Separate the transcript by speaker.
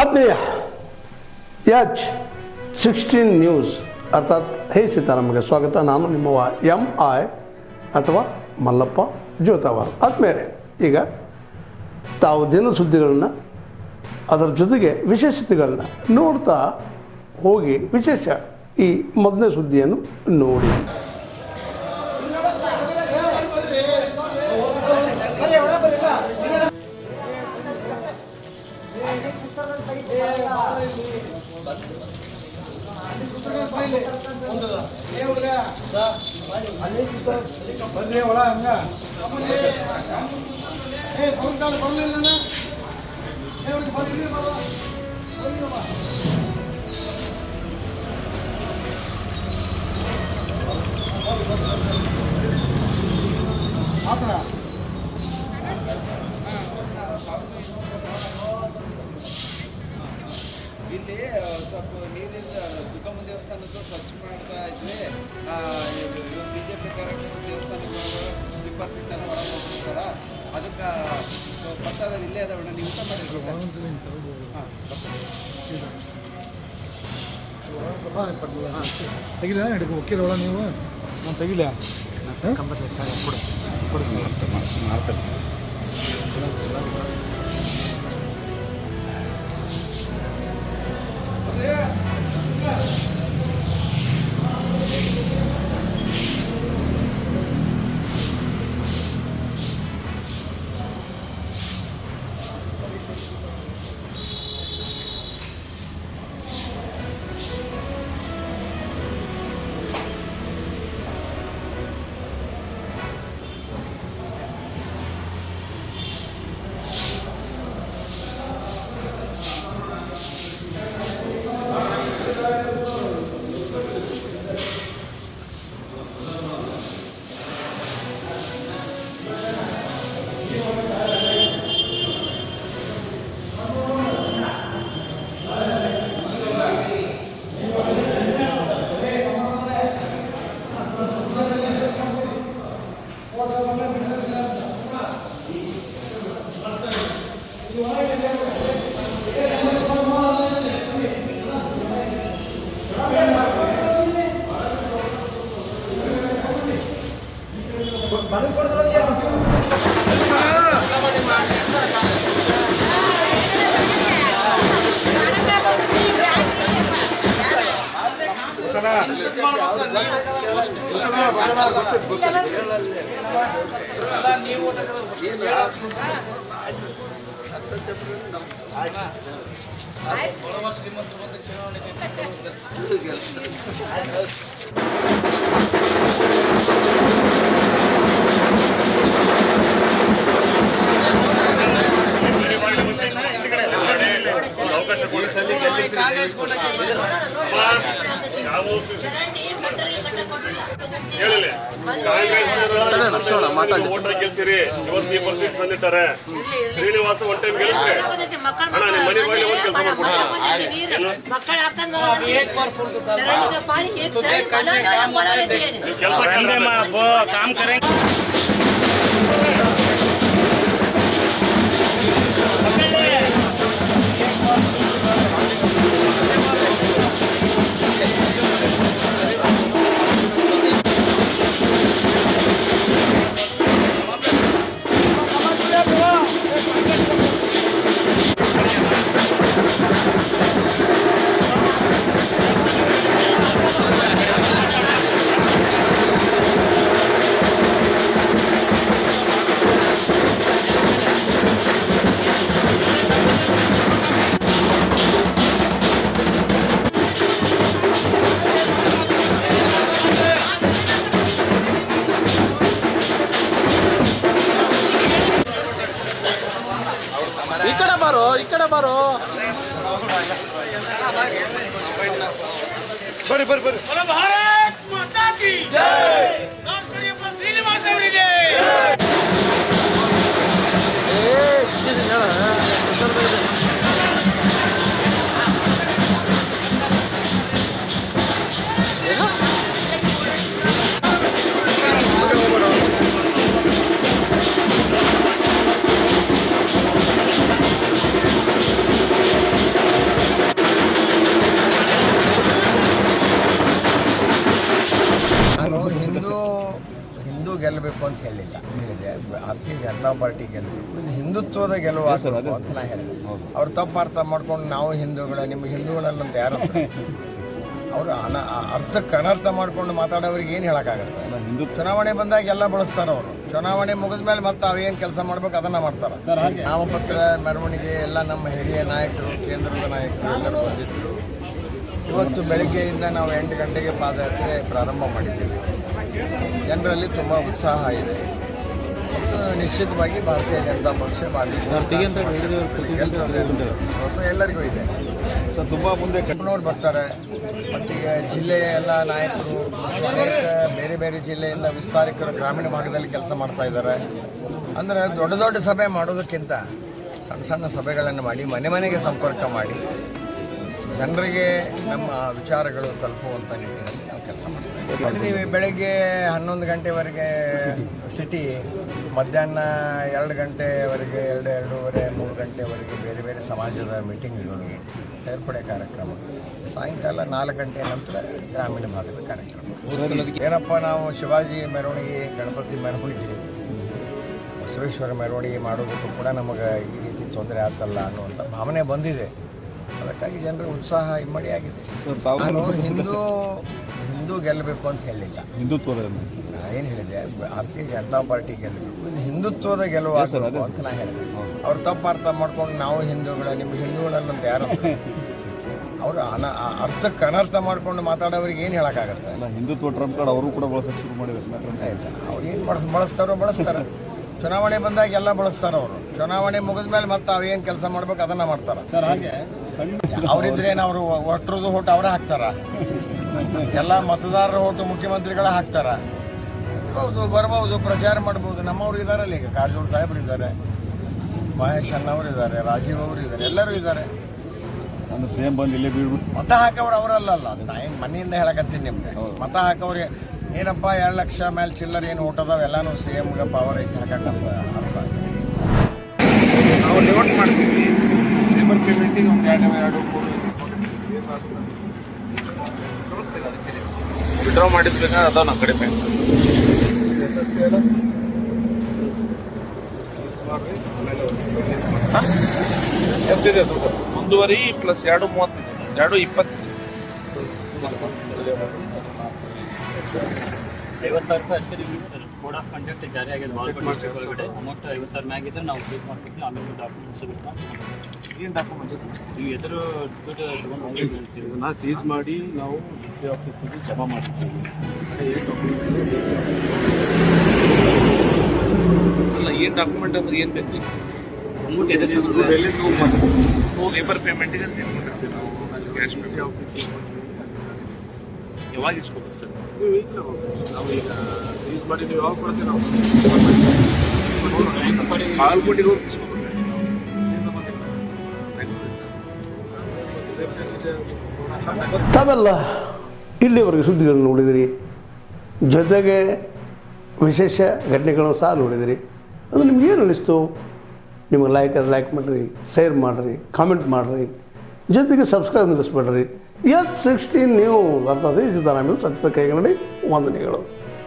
Speaker 1: ಆತ್ಮೀಯ H16 news ಅರ್ಥಾತ್ ಹೇ ಸೀತಾರಾಮಗೆ ಸ್ವಾಗತ. ನಾನು ನಿಮ್ಮವ MI ಅಥವಾ ಮಲ್ಲಪ್ಪ ಜೋತಾವಾರ್. ಆದ್ಮೇಲೆ ಈಗ ತಾವು ದಿನ ಸುದ್ದಿಗಳನ್ನು ಅದರ ಜೊತೆಗೆ ವಿಶೇಷತೆಗಳನ್ನ ನೋಡ್ತಾ ಹೋಗಿ ವಿಶೇಷ ಈ ಮೊದಲನೇ ಸುದ್ದಿಯನ್ನು ನೋಡಿ.
Speaker 2: ಇಲ್ಲಿ ಸ್ವಲ್ಪ ನೀರಿಂದ ದುರ್ಗಮ್ಮ ದೇವಸ್ಥಾನದ್ದು ಸ್ವಚ್ಛ ಮಾಡ್ತಾ ಇದ್ರೆ ಬಿಜೆಪಿ ಕಾರ್ಯಕ್ರಮ ದೇವಸ್ಥಾನಕ್ಕೆ ಸ್ಲಿಪ್ಪರ್ ಪಿಟ್ಟೆಲ್ಲ ಒಳಗೆ ಹೋಗ್ತಾರ. ಅದಕ್ಕೆ ಬರ್ತಾರೆ ಇಲ್ಲೇ ಅದಾವಣ್ಣ, ನೀವು ಊಟ ಮಾಡಿರ್ಬೇಕು.
Speaker 3: ತೆಗಿಲ ಹಿಡಿದು ಒಕ್ಕಿರೋಳ ನೀವು ನಾನು ತೆಗಿಲ
Speaker 2: ಕಂಬರ್ಲೆ ಸರ್ ಕೊಡು ಸರ್ ಮಾಡ್ತಾರೆ.
Speaker 4: ಗೆಲ್ಸಿರಿ 20% ಬಂದಿರ್ತಾರೆ. ಶ್ರೀನಿವಾಸ ಒನ್ ಟೈಮ್ ಗೆಲ್ಸ್ರೆ ಮನೆ ಬಾಯಿಲಿ ಒಂದು ಕೆಲಸ ಮಾಡ್ಕೊಡ್ತಾರೆ.
Speaker 3: ఇక్కడ ಬಾರೋ
Speaker 2: ಬರ್ರಿ ಬರ್ರಿ ಬರ್ರಿ.
Speaker 5: ಭಾರತ್ ಮಾತಾ ಕಿ ಜೈ. ಶ್ರೀನಿವಾಸ ಅವರಿಗೆ
Speaker 6: ಭಾರತೀಯ ಜನತಾ ಪಾರ್ಟಿ ಗೆಲ್ಲಬೇಕು, ಇದು ಹಿಂದುತ್ವದ ಗೆಲುವು ಆಗಬೇಕು ಅಂತ ನಾ ಹೇಳಿದೆ. ಅವ್ರು ತಪ್ಪು ಅರ್ಥ ಮಾಡ್ಕೊಂಡು ನಾವು ಹಿಂದೂಗಳ ನಿಮ್ಗೆ ಹಿಂದೂಗಳಲ್ಲಂತ ಯಾರು ಅವರು ಅರ್ಥಕ್ಕೆ ಅನರ್ಥ ಮಾಡ್ಕೊಂಡು ಮಾತಾಡೋರಿಗೆ ಏನು ಹೇಳೋಕ್ಕಾಗತ್ತೆ? ಚುನಾವಣೆ ಬಂದಾಗ ಎಲ್ಲ ಬಳಸ್ತಾರೆ ಅವರು. ಚುನಾವಣೆ ಮುಗಿದ ಮೇಲೆ ಮತ್ತೆ ಅವೇನು ಕೆಲಸ ಮಾಡ್ಬೇಕು ಅದನ್ನು ಮಾಡ್ತಾರೆ. ನಾಮಪತ್ರ ಮೆರವಣಿಗೆ ಎಲ್ಲ ನಮ್ಮ ಹಿರಿಯ ನಾಯಕರು, ಕೇಂದ್ರದ ನಾಯಕರು ಎಲ್ಲರೂ ಬಂದಿದ್ದರು. ಇವತ್ತು ಬೆಳಗ್ಗೆಯಿಂದ ನಾವು 8 ಗಂಟೆಗೆ ಪಾದಯಾತ್ರೆ ಪ್ರಾರಂಭ ಮಾಡಿದ್ದೀವಿ. ಜನರಲ್ಲಿ ತುಂಬ ಉತ್ಸಾಹ ಇದೆ ಮತ್ತು ನಿಶ್ಚಿತವಾಗಿ ಭಾರತೀಯ ಜನತಾ ಪಕ್ಷ ಎಲ್ಲರಿಗೂ ಇದೆ.
Speaker 3: ತುಂಬ ಮುಂದೆ
Speaker 6: ಕಣ್ಣೂರು ಬರ್ತಾರೆ. ಮತ್ತೀಗ ಜಿಲ್ಲೆಯ ಎಲ್ಲ ನಾಯಕರು ಅನೇಕ ಬೇರೆ ಬೇರೆ ಜಿಲ್ಲೆಯಿಂದ ವಿಸ್ತಾರಿಕರು ಗ್ರಾಮೀಣ ಭಾಗದಲ್ಲಿ ಕೆಲಸ ಮಾಡ್ತಾ ಇದ್ದಾರೆ. ಅಂದರೆ ದೊಡ್ಡ ದೊಡ್ಡ ಸಭೆ ಮಾಡೋದಕ್ಕಿಂತ ಸಣ್ಣ ಸಣ್ಣ ಸಭೆಗಳನ್ನು ಮಾಡಿ ಮನೆ ಮನೆಗೆ ಸಂಪರ್ಕ ಮಾಡಿ ಜನರಿಗೆ ನಮ್ಮ ವಿಚಾರಗಳು ತಲುಪುವಂಥ ನಿಟ್ಟಿನಲ್ಲಿ ನಾವು ಕೆಲಸ ಮಾಡ್ತೀವಿ. ಬೆಳಗ್ಗೆ 11 ಗಂಟೆವರೆಗೆ ಸಿಟಿ, ಮಧ್ಯಾಹ್ನ 2 ಗಂಟೆವರೆಗೆ 2:30, 3 ಗಂಟೆವರೆಗೆ ಬೇರೆ ಬೇರೆ ಸಮಾಜದ ಮೀಟಿಂಗ್ಗಳು, ಸೇರ್ಪಡೆ ಕಾರ್ಯಕ್ರಮ, ಸಾಯಂಕಾಲ 4 ಗಂಟೆ ನಂತರ ಗ್ರಾಮೀಣ ಭಾಗದ ಕಾರ್ಯಕ್ರಮ. ಏನಪ್ಪ ನಾವು ಶಿವಾಜಿ ಮೆರವಣಿಗೆ, ಗಣಪತಿ ಮೆರವಣಿಗೆ, ಬಸವೇಶ್ವರ ಮೆರವಣಿಗೆ ಮಾಡೋದಕ್ಕೂ ಕೂಡ ನಮಗೆ ಈ ರೀತಿ ತೊಂದರೆ ಆಗ್ತಲ್ಲ ಅನ್ನುವಂಥ ಭಾವನೆ ಬಂದಿದೆ. ಅದಕ್ಕಾಗಿ ಜನರ ಉತ್ಸಾಹ ಇಮ್ಮಡಿಯಾಗಿದೆ. ನಾನು ಹಿಂದೂ ಗೆಲ್ಲಬೇಕು ಅಂತ ಹೇಳಿಲ್ಲ,
Speaker 3: ಹಿಂದುತ್ವದ
Speaker 6: ಏನು ಹೇಳಿದೆ, ಭಾರತೀಯ ಜನತಾ ಪಾರ್ಟಿ ಗೆಲ್ಲಬೇಕು, ಇದು ಹಿಂದುತ್ವದ ಗೆಲುವು ಆಗಬೇಕು ಅಂತ ನಾ ಹೇಳಿದೆ. ಅವ್ರು ತಪ್ಪು ಅರ್ಥ ಮಾಡ್ಕೊಂಡು ನಾವು ಹಿಂದೂಗಳ ನಿಮ್ಗೆ ಹಿಂದೂಗಳಲ್ಲಂತ ಯಾರು ಅವರು ಅರ್ಥಕ್ಕೆ ಅನರ್ಥ ಮಾಡ್ಕೊಂಡು ಮಾತಾಡೋರಿಗೆ ಏನು ಹೇಳೋಕ್ಕಾಗತ್ತೆ?
Speaker 3: ಹಿಂದುತ್ವ ಟ್ರಂಪ್ ಕಾರ್ಡ್ ಅವರು ಕೂಡ ಬಳಸೋಕೆ ಶುರು ಮಾಡಿದ್ದಾರೆ.
Speaker 6: ಆಯ್ತಾ, ಅವ್ರು ಏನು ಬಳಸ್ತಾರೆ. ಚುನಾವಣೆ ಬಂದಾಗ ಎಲ್ಲ ಬಳಸ್ತಾರೆ ಅವರು. ಚುನಾವಣೆ ಮುಗಿದ ಮೇಲೆ ಮತ್ತೆ ಅವೇನು ಕೆಲಸ ಮಾಡ್ಬೇಕು ಅದನ್ನು ಮಾಡ್ತಾರೆ. ಅವರಿದ್ರೇನು ಅವರು ಒಟ್ಟರದು ಓಟು ಅವರೇ ಹಾಕ್ತಾರ? ಎಲ್ಲ ಮತದಾರರ ಓಟು ಮುಖ್ಯಮಂತ್ರಿಗಳ ಹಾಕ್ತಾರ? ಬರ್ಬೋದು, ಪ್ರಚಾರ ಮಾಡ್ಬೋದು. ನಮ್ಮವ್ರು ಇದ್ದಾರಲ್ಲ, ಈಗ ಕಾರಜೋಳ ಸಾಹೇಬ್ರು ಇದ್ದಾರೆ, ಮಹೇಶ್ ಅಣ್ಣವರು ಇದ್ದಾರೆ, ರಾಜೀವ್ ಅವರು ಇದ್ದಾರೆ, ಎಲ್ಲರೂ ಇದ್ದಾರೆ.
Speaker 3: ಅಂದ್ರೆ ಸೇಮ್ ಬಂದು ಇಲ್ಲೇ ಬೀಳ್ಬಿಟ್ಟು
Speaker 6: ಮತ ಹಾಕೋರು ಅವರಲ್ಲ. ನಾ ಏನು ಮನೆಯಿಂದ ಹೇಳಕತ್ತೀನಿ ನಿಮ್ಗೆ. ಮತ ಹಾಕೋರು ಏನಪ್ಪ 2 ಲಕ್ಷ ಮೇಲೆ ಚಿಲ್ಲರ್ ಏನು ಓಟ್ ಅದಾವ, ಎಲ್ಲಾನು CMಗೆ ಪವರ್ ಐತಿ ಹಾಕಕ್ಕಂತ ಅರ್ಥ.
Speaker 3: ನಾವು ಡಿವೈಡ್ ಮಾಡ್ತೀವಿ. ಲೇಬರ್ ಪೇಮೆಂಟಿಗೆ ಒಂದು 2 ವಿಡ್ರಾ ಮಾಡಿದ್ಬೇಕಾ ಅದಾವ ನಮ್ಮ ಕಡೆ ಬ್ಯಾಂಕ್ ಎಷ್ಟಿದೆ ದುಡ್ಡು? 1.5 ಪ್ಲಸ್ 2.30, 2.20.
Speaker 7: 50,000 ರೂಪಾಯಿ ಅಷ್ಟೇ ನಿಮಗೆ ಸರ್. ಕೋಡ್ ಆಫ್ ಕಂಡಕ್ಟ್ ಜಾರಿ ಆಗಿದೆ ಬಾಲ್ಕೋಟ್ ಡಿಸ್ಟ್ರಿಕ್ಟ್ ಒಳಗಡೆ. ಅಮೌಂಟ್ 50,000 ಮ್ಯಾಗಿದ್ರೆ ನಾವು ಸೀಸ್ ಮಾಡ್ಕೊಡ್ತೀವಿ. ಆಮೇಲೆ ಡಾಕ್ಯುಮೆಂಟ್ಸ್ ಬಿಟ್ಟು
Speaker 3: ಏನು ಡಾಕ್ಯುಮೆಂಟ್ಸ್
Speaker 7: ನೀವು ಎದುರು ದುಡ್ಡು ತೊಗೊಂಡು ಹೋಗ್ತೀವಿ.
Speaker 4: ಇದನ್ನ ಸೀಸ್ ಮಾಡಿ ನಾವು DC ಆಫೀಸಿಗೆ ಜಮಾ ಮಾಡ್ತೀವಿ.
Speaker 3: ಅಲ್ಲ, ಏನು ಡಾಕ್ಯುಮೆಂಟ್ ಅಂದ್ರೆ ಏನು ಬೇಕು?
Speaker 7: ಅಮೌಂಟ್ ಎದುರು
Speaker 3: ಲೇಬರ್ ಪೇಮೆಂಟಿಗೆ ಅಂತ ಏನು ಮಾಡಿರ್ತೀವಿ ನಾವು? ಕ್ಯಾಶ್ DC ಆಫೀಸಿಗೆ ಯಾವಾಗ ಇಸ್ಕೋಬೇಕು ಸರ್?
Speaker 4: ನಾವು ಈಗ ಸೀಸ್ ಮಾಡಿ ನೀವು ಯಾವಾಗ ಕೊಡ್ತೀವಿ? ನಾವು
Speaker 3: ಬಾಗಲಕೋಟೆಗೆ ಹೋಗಿ ಇಸ್ಕೋಬೇಕು.
Speaker 1: ತಾವೆಲ್ಲ ಇಲ್ಲಿವರೆಗೆ ಸುದ್ದಿಗಳನ್ನು ನೋಡಿದಿರಿ, ಜೊತೆಗೆ ವಿಶೇಷ ಘಟನೆಗಳನ್ನು ಸಹ ನೋಡಿದಿರಿ. ಅದು ನಿಮ್ಗೆ ಏನು ಅನ್ನಿಸ್ತು? ನಿಮಗೆ ಲೈಕ್ ಮಾಡಿರಿ, ಶೇರ್ ಮಾಡಿರಿ, ಕಾಮೆಂಟ್ ಮಾಡಿರಿ, ಜೊತೆಗೆ ಸಬ್ಸ್ಕ್ರೈಬ್ ನಿಲ್ಲಿಸ್ಬೇಡ್ರಿ. H16 ನ್ಯೂಸ್ ಅರ್ಥಾತ್ ಸಿದ್ದರಾಮಯ್ಯ ಸತ್ಯದ ಕೈಗನ್ನಡಿ ವಂದನೆಗಳು.